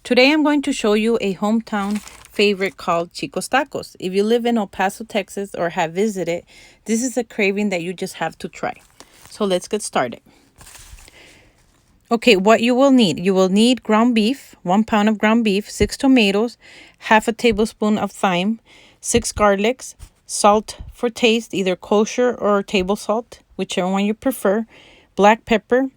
Today I'm going to show you a hometown favorite called Chicos Tacos. If you live in El Paso, Texas or have visited, this is a craving that you just have to try. So let's get started. Okay, what you will need. You will need ground beef, 1 pound of ground beef, 6 tomatoes, half a tablespoon of thyme, 6 garlics, salt for taste, either kosher or table salt, whichever one you prefer, black pepper,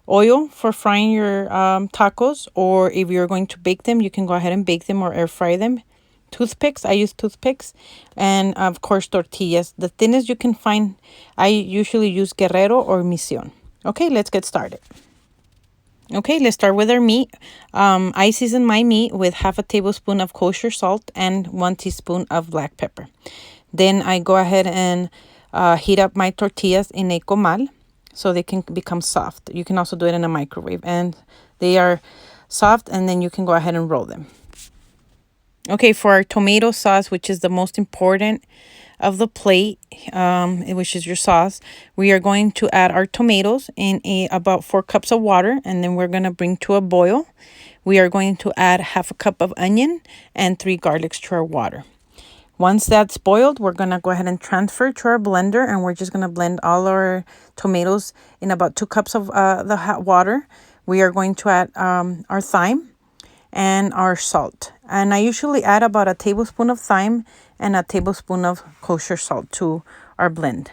oil for frying your tacos, or if you're going to bake them, you can go ahead and bake them or air fry them. Toothpicks, I use toothpicks, and of course tortillas. The thinnest you can find, I usually use Guerrero or Mission. Okay, let's get started. Okay, let's start with our meat. I season my meat with half a tablespoon of kosher salt and 1 teaspoon of black pepper. Then I go ahead and heat up my tortillas in a comal so they can become soft. You can also do it in a microwave, and they are soft, and then you can go ahead and roll them. Okay, for our tomato sauce, which is the most important of the plate, which is your sauce, we are going to add our tomatoes in about 4 cups of water, and then we're going to bring to a boil. We are going to add half a cup of onion and 3 garlics to our water. Once that's boiled, we're going to go ahead and transfer to our blender, and we're just going to blend all our tomatoes in about 2 cups of the hot water. We are going to add our thyme and our salt. And I usually add about a tablespoon of thyme and a tablespoon of kosher salt to our blend.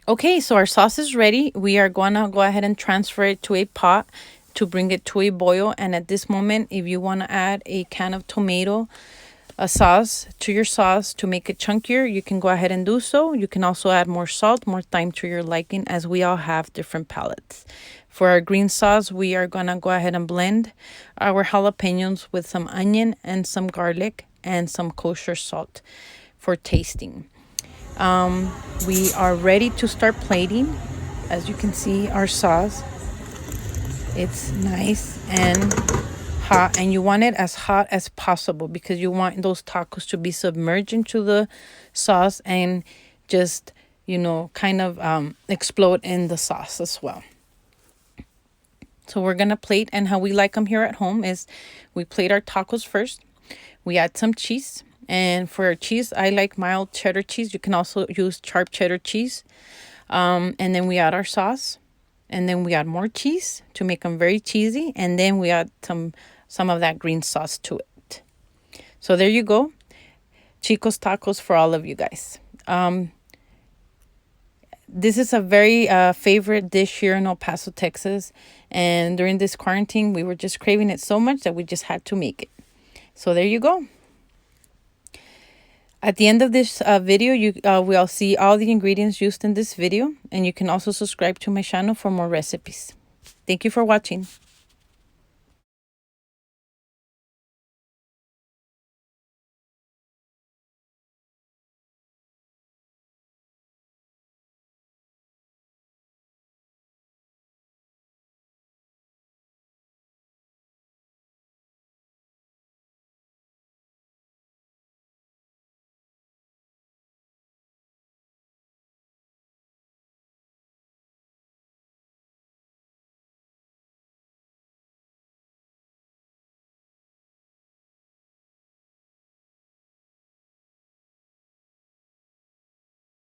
Okay, so our sauce is ready. We are going to go ahead and transfer it to a pot to bring it to a boil. And at this moment, if you want to add a can of tomato sauce to your sauce to make it chunkier, you can go ahead and do so. You can also add more salt, more thyme to your liking, as we all have different palates. For our green sauce, we are going to go ahead and blend our jalapenos with some onion and some garlic and some kosher salt for tasting. We are ready to start plating. As you can see, our sauce, it's nice and hot, and you want it as hot as possible because you want those tacos to be submerged into the sauce and just, kind of explode in the sauce as well. So we're going to plate, and how we like them here at home is we plate our tacos first. We add some cheese. And for cheese, I like mild cheddar cheese. You can also use sharp cheddar cheese. And then we add our sauce. And then we add more cheese to make them very cheesy. And then we add some of that green sauce to it. So there you go. Chicos tacos for all of you guys. This is a very favorite dish here in El Paso, Texas. And during this quarantine, we were just craving it so much that we just had to make it. So there you go. At the end of this video, we'll see all the ingredients used in this video, and you can also subscribe to my channel for more recipes. Thank you for watching.